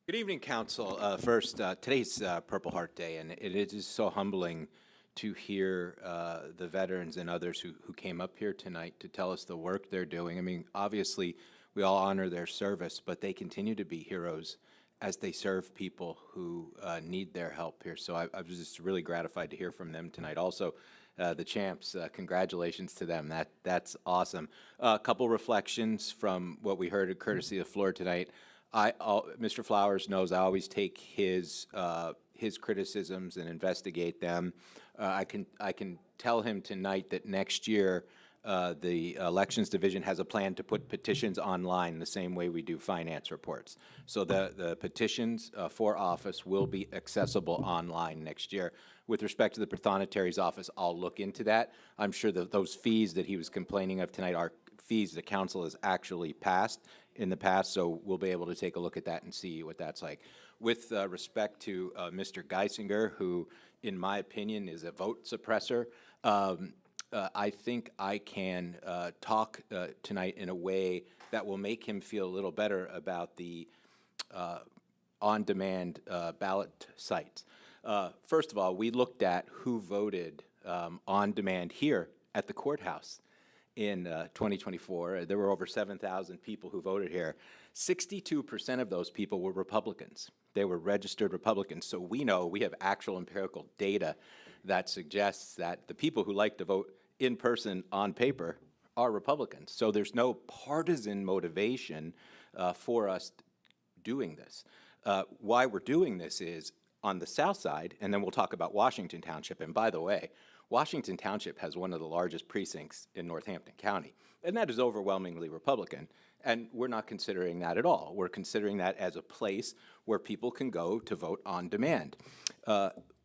Good evening, Council. First, today's Purple Heart Day, and it is so humbling to hear the veterans and others who came up here tonight to tell us the work they're doing. I mean, obviously, we all honor their service, but they continue to be heroes as they serve people who need their help here. So I was just really gratified to hear from them tonight. Also, the champs, congratulations to them. That's awesome. A couple reflections from what we heard courtesy of the floor tonight. Mr. Flowers knows I always take his criticisms and investigate them. I can tell him tonight that next year the Elections Division has a plan to put petitions online the same way we do finance reports. So the petitions for office will be accessible online next year. With respect to the Prothonotari's office, I'll look into that. I'm sure that those fees that he was complaining of tonight are fees the council has actually passed in the past, so we'll be able to take a look at that and see what that's like. With respect to Mr. Geisinger, who, in my opinion, is a vote suppressor, I think I can talk tonight in a way that will make him feel a little better about the on-demand ballot sites. First of all, we looked at who voted on demand here at the courthouse in 2024. There were over 7,000 people who voted here. 62% of those people were Republicans. They were registered Republicans. So we know, we have actual empirical data that suggests that the people who like to vote in person on paper are Republicans. So there's no partisan motivation for us doing this. Why we're doing this is on the south side, and then we'll talk about Washington Township. And by the way, Washington Township has one of the largest precincts in Northampton County, and that is overwhelmingly Republican. And we're not considering that at all. We're considering that as a place where people can go to vote on demand.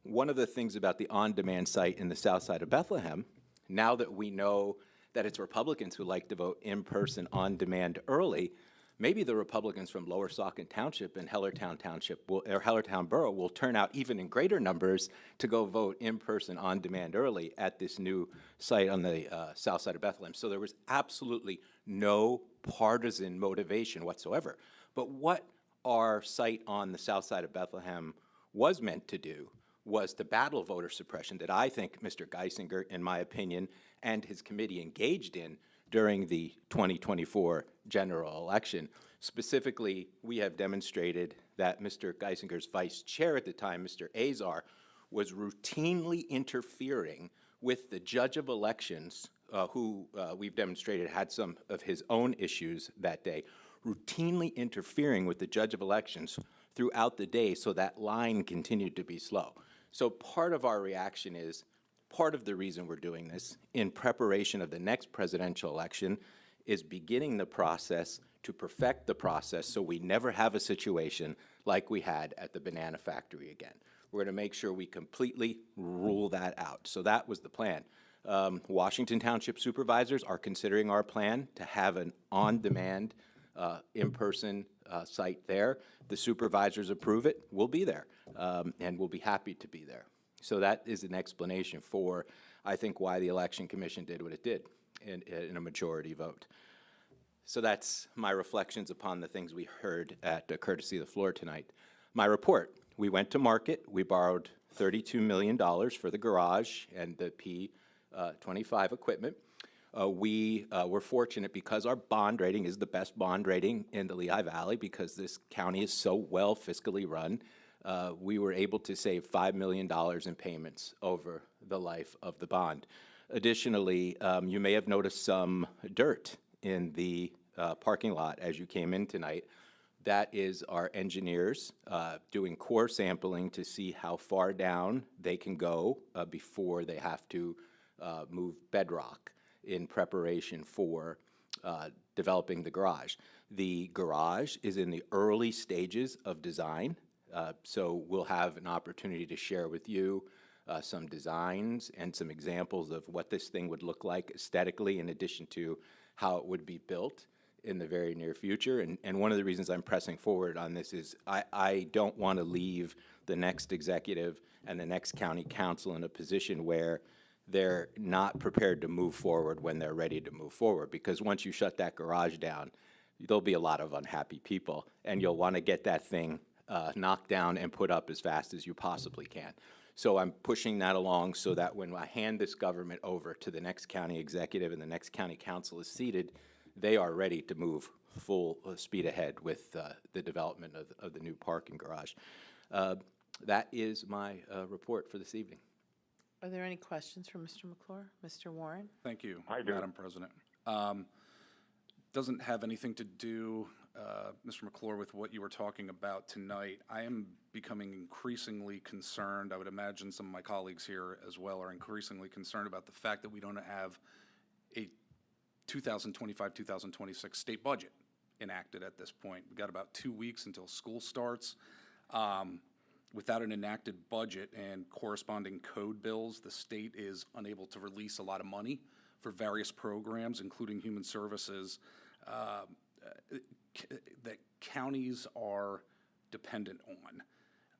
One of the things about the on-demand site in the south side of Bethlehem, now that we know that it's Republicans who like to vote in person on demand early, maybe the Republicans from Lower Saucon Township and Hellertown Township or Hellertown Borough will turn out even in greater numbers to go vote in person on demand early at this new site on the south side of Bethlehem. So there was absolutely no partisan motivation whatsoever. But what our site on the south side of Bethlehem was meant to do was to battle voter suppression that I think Mr. Geisinger, in my opinion, and his committee engaged in during the 2024 general election. Specifically, we have demonstrated that Mr. Geisinger's vice chair at the time, Mr. Azar, was routinely interfering with the judge of elections, who we've demonstrated had some of his own issues that day, routinely interfering with the judge of elections throughout the day so that line continued to be slow. So part of our reaction is, part of the reason we're doing this, in preparation of the next presidential election, is beginning the process to perfect the process so we never have a situation like we had at the banana factory again. We're going to make sure we completely rule that out. So that was the plan. Washington Township supervisors are considering our plan to have an on-demand, in-person site there. The supervisors approve it, we'll be there, and we'll be happy to be there. So that is an explanation for, I think, why the Election Commission did what it did in a majority vote. So that's my reflections upon the things we heard at Courtesy of the Floor tonight. My report, we went to market, we borrowed $32 million for the garage and the P25 equipment. We were fortunate because our bond rating is the best bond rating in the Lehigh Valley because this county is so well fiscally run. We were able to save $5 million in payments over the life of the bond. Additionally, you may have noticed some dirt in the parking lot as you came in tonight. That is our engineers doing core sampling to see how far down they can go before they have to move bedrock in preparation for developing the garage. The garage is in the early stages of design, so we'll have an opportunity to share with you some designs and some examples of what this thing would look like aesthetically, in addition to how it would be built in the very near future. And one of the reasons I'm pressing forward on this is I don't want to leave the next executive and the next county council in a position where they're not prepared to move forward when they're ready to move forward. Because once you shut that garage down, there'll be a lot of unhappy people, and you'll want to get that thing knocked down and put up as fast as you possibly can. So I'm pushing that along so that when I hand this government over to the next county executive and the next county council is seated, they are ready to move full speed ahead with the development of the new parking garage. That is my report for this evening. Are there any questions for Mr. McClure? Mr. Warren? Thank you, I do. Madam President. Doesn't have anything to do, Mr. McClure, with what you were talking about tonight. I am becoming increasingly concerned, I would imagine some of my colleagues here as well are increasingly concerned about the fact that we don't have a 2025-2026 state budget enacted at this point. We've got about 2 weeks until school starts. Without an enacted budget and corresponding code bills, the state is unable to release a lot of money for various programs, including human services, that counties are dependent on.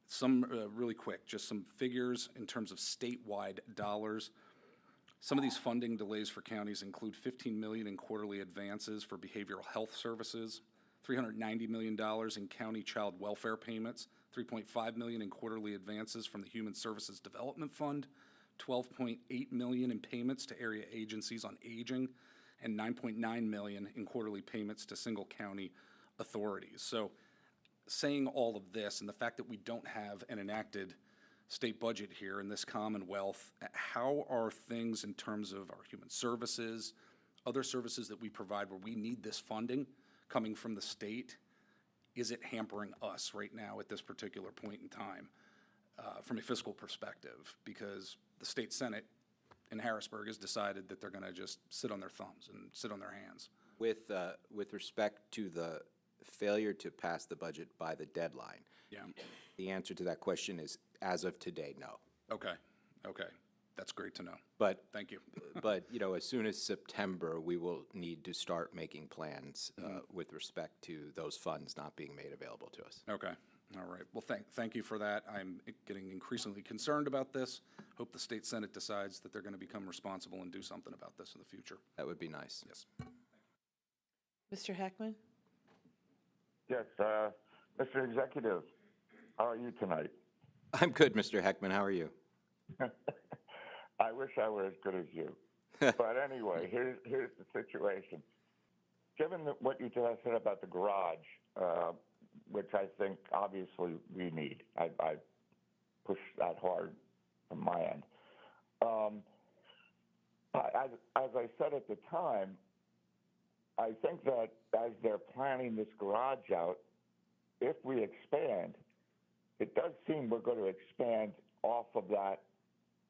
Some, really quick, just some figures in terms of statewide dollars. Some of these funding delays for counties include $15 million in quarterly advances for behavioral health services, $390 million in county child welfare payments, $3.5 million in quarterly advances from the Human Services Development Fund, $12.8 million in payments to area agencies on aging, and $9.9 million in quarterly payments to single county authorities. So saying all of this and the fact that we don't have an enacted state budget here in this Commonwealth, how are things in terms of our human services, other services that we provide where we need this funding coming from the state? Is it hampering us right now at this particular point in time from a fiscal perspective? Because the state Senate in Harrisburg has decided that they're going to just sit on their thumbs and sit on their hands. With respect to the failure to pass the budget by the deadline, Yeah. the answer to that question is, as of today, no. Okay. Okay. That's great to know. But thank you. But as soon as September, we will need to start making plans with respect to those funds not being made available to us. Okay. All right. Well, thank you for that. I'm getting increasingly concerned about this. Hope the state Senate decides that they're going to become responsible and do something about this in the future. That would be nice. Yes. Mr. Heckman? Yes, Mr. Executive, how are you tonight? I'm good, Mr. Heckman. How are you? I wish I were as good as you. But anyway, here's the situation. Given what you just said about the garage, which I think obviously we need, I push that hard from my end. As I said at the time, I think that as they're planning this garage out, if we expand, it does seem we're going to expand off of that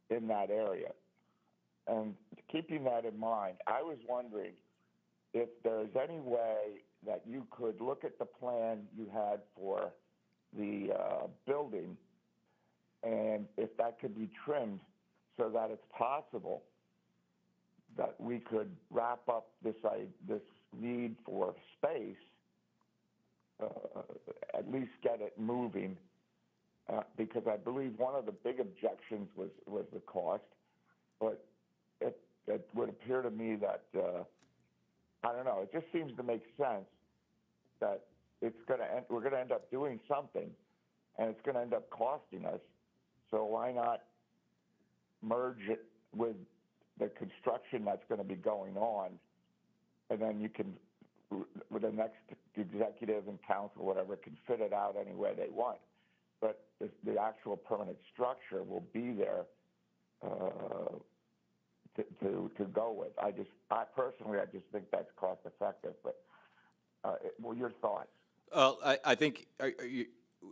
in that area. And keeping that in mind, I was wondering if there's any way that you could look at the plan you had for the building, and if that could be trimmed so that it's possible that we could wrap up this need for space, at least get it moving, because I believe one of the big objections was the cost, but it would appear to me that, I don't know, it just seems to make sense that we're going to end up doing something, and it's going to end up costing us. So why not merge it with the construction that's going to be going on, and then you can, with the next executive and council, whatever, can fit it out any way they want. But the actual permanent structure will be there to go with. I personally just think that's cost effective. But well, your thoughts? I think,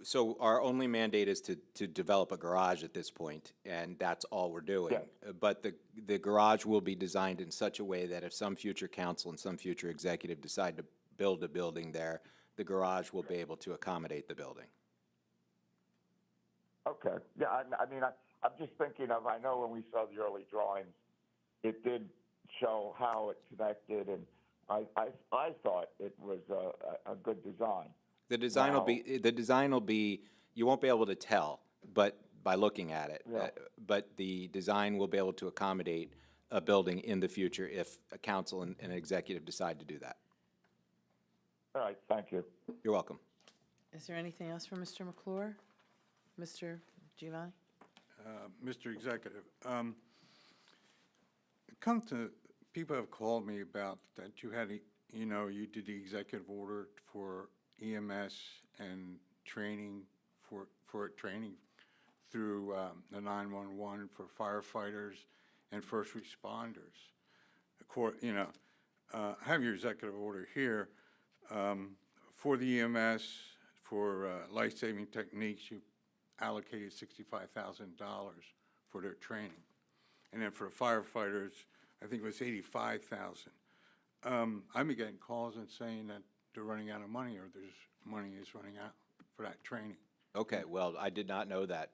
so our only mandate is to develop a garage at this point, and that's all we're doing. Yeah. But the garage will be designed in such a way that if some future council and some future executive decide to build a building there, the garage will be able to accommodate the building. Okay. Yeah, I mean, I'm just thinking of, I know when we saw the early drawings, it did show how it connected, and I thought it was a good design. The design will be, you won't be able to tell, but by looking at it. Yeah. But the design will be able to accommodate a building in the future if a council and an executive decide to do that. All right, thank you. You're welcome. Is there anything else for Mr. McClure? Mr. Giovanni? Mr. Executive, people have called me about that you had, you did the executive order for EMS and training for training through the 911 for firefighters and first responders. Of course, I have your executive order here for the EMS for life-saving techniques. You allocated $65,000 for their training, and then for the firefighters, I think it was $85,000. I've been getting calls and saying that they're running out of money, or there's money is running out for that training. Okay, well, I did not know that.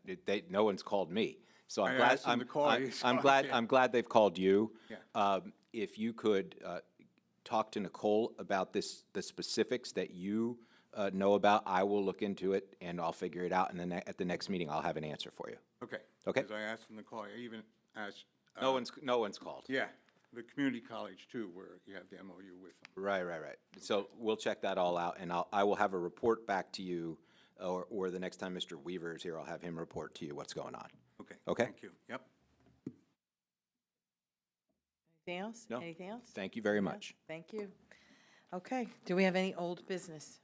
No one's called me, so I'm I glad. asked them to call you, so I'm I glad. can't. I'm glad they've called you. Yeah. If you could talk to Nicole about the specifics that you know about, I will look into it and I'll figure it out. And then at the next meeting, I'll have an answer for you. Okay. Okay. Because I asked them to call. I even asked. No one's called. Yeah, the community college too, where you have the MOU with them. Right. So we'll check that all out, and I will have a report back to you, or the next time Mr. Weaver is here, I'll have him report to you what's going on. Okay. Okay. Thank you. Yep. Anything else? No. Anything else? Thank you very No? much. Thank you. Okay, do we have any old business?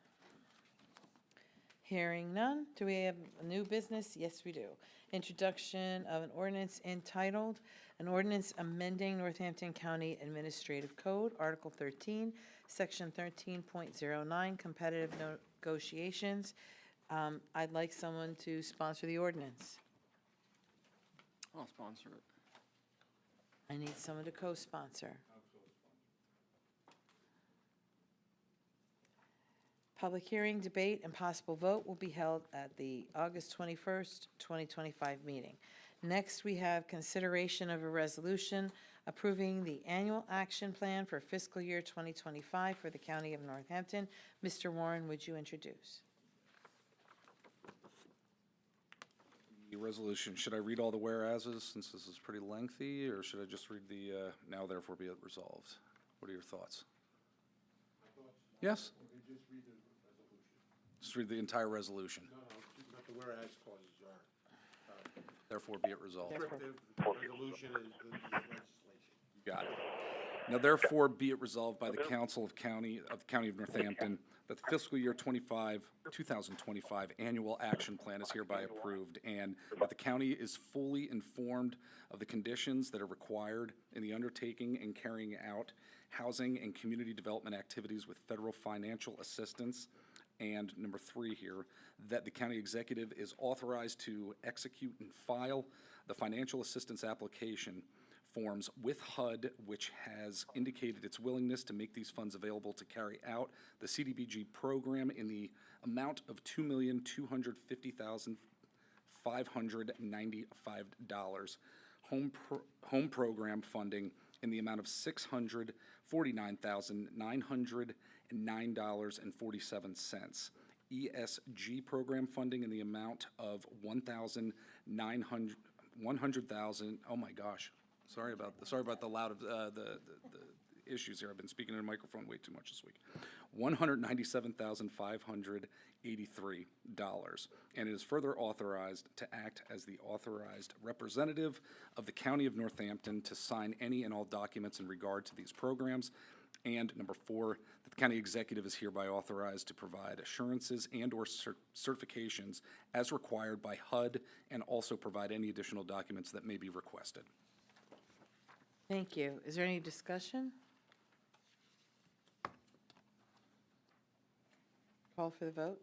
Hearing none. Do we have a new business? Yes, we do. Introduction of an ordinance entitled, an ordinance amending Northampton County Administrative Code, Article 13, Section 13.09, competitive negotiations. I'd like someone to sponsor the ordinance. I'll sponsor it. I need someone to co-sponsor. Public hearing, debate, and possible vote will be held at the August 21st, 2025 meeting. Next, we have consideration of a resolution approving the annual action plan for fiscal year 2025 for the County of Northampton. Mr. Warren, would you introduce? The resolution, should I read all the whereases since this is pretty lengthy, or should I just read the now therefore be it resolved? What are your thoughts? Yes? Just read the entire resolution. No, not the whereas clauses are. Therefore be it resolved. Descriptive resolution is the legislation. Got it. Now therefore be it resolved by the Council of the County of Northampton that the fiscal year 2025 annual action plan is hereby approved, and that the county is fully informed of the conditions that are required in the undertaking and carrying out housing and community development activities with federal financial assistance, And number 3 here, that the county executive is authorized to execute and file the financial assistance application forms with HUD, which has indicated its willingness to make these funds available to carry out the CDBG program in the amount of $2,250,595. Home program funding in the amount of $649,909.47. ESG program funding in the amount of $100,000. Oh my gosh. Sorry about the loud the issues here. I've been speaking in a microphone way too much this week. $197,583, and it is further authorized to act as the authorized representative of the County of Northampton to sign any and all documents in regard to these programs. And number 4, that the county executive is hereby authorized to provide assurances and/or certifications as required by HUD, and also provide any additional documents that may be requested. Thank you. Is there any discussion? Call for the vote?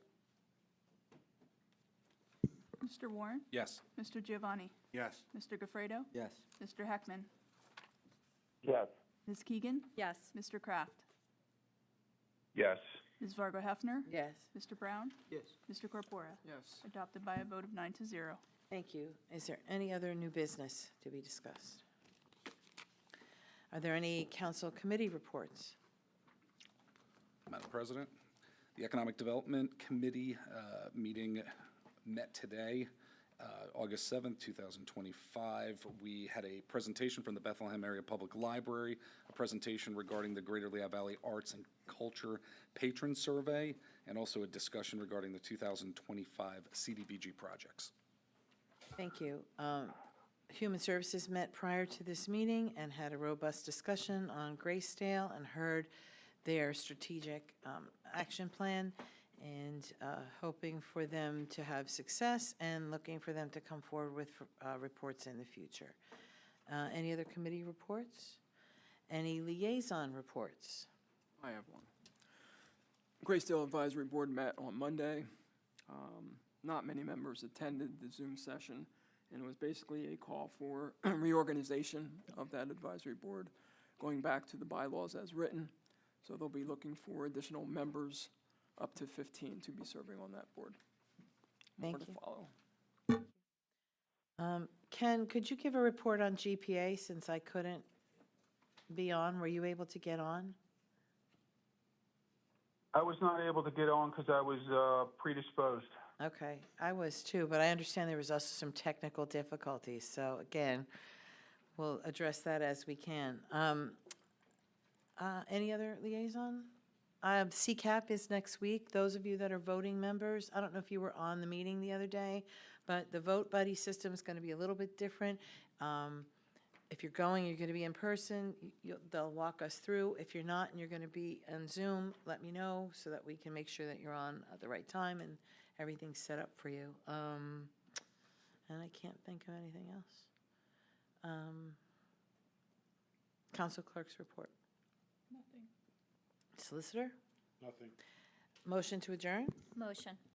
Mr. Warren? Yes. Mr. Giovanni? Yes. Mr. Gafredo? Yes. Mr. Heckman? Yes. Ms. Keegan? Yes. Mr. Kraft? Yes. Ms. Vargo Hefner? Yes. Mr. Brown? Yes. Mr. Corpora? Yes. Adopted by a vote of 9-0. Thank you. Is there any other new business to be discussed? Are there any council committee reports? Madam President, the Economic Development Committee meeting met today, August 7th, 2025. We had a presentation from the Bethlehem Area Public Library, a presentation regarding the Greater Lehigh Valley Arts and Culture Patron Survey, and also a discussion regarding the 2025 CDBG projects. Thank you. Human Services met prior to this meeting and had a robust discussion on Graysdale and heard their strategic action plan, and hoping for them to have success and looking for them to come forward with reports in the future. Any other committee reports? Any liaison reports? I have one. Graysdale Advisory Board met on Monday. Not many members attended the Zoom session, and it was basically a call for reorganization of that advisory board, going back to the bylaws as written. So they'll be looking for additional members, up to 15, to be serving on that board. More Thank to you. follow. Ken, could you give a report on GPA since I couldn't be on? Were you able to get on? I was not able to get on because I was predisposed. Okay, I was too, but I understand there was also some technical difficulties. So again, we'll address that as we can. Any other liaison? CCAP is next week. Those of you that are voting members, I don't know if you were on the meeting the other day, but the Vote Buddy system is going to be a little bit different. If you're going, you're going to be in person. They'll walk us through. If you're not and you're going to be on Zoom, let me know so that we can make sure that you're on at the right time and everything's set up for you. And I can't think of anything else. Council Clerk's report. Nothing. Solicitor? Nothing. Motion to adjourn? Motion.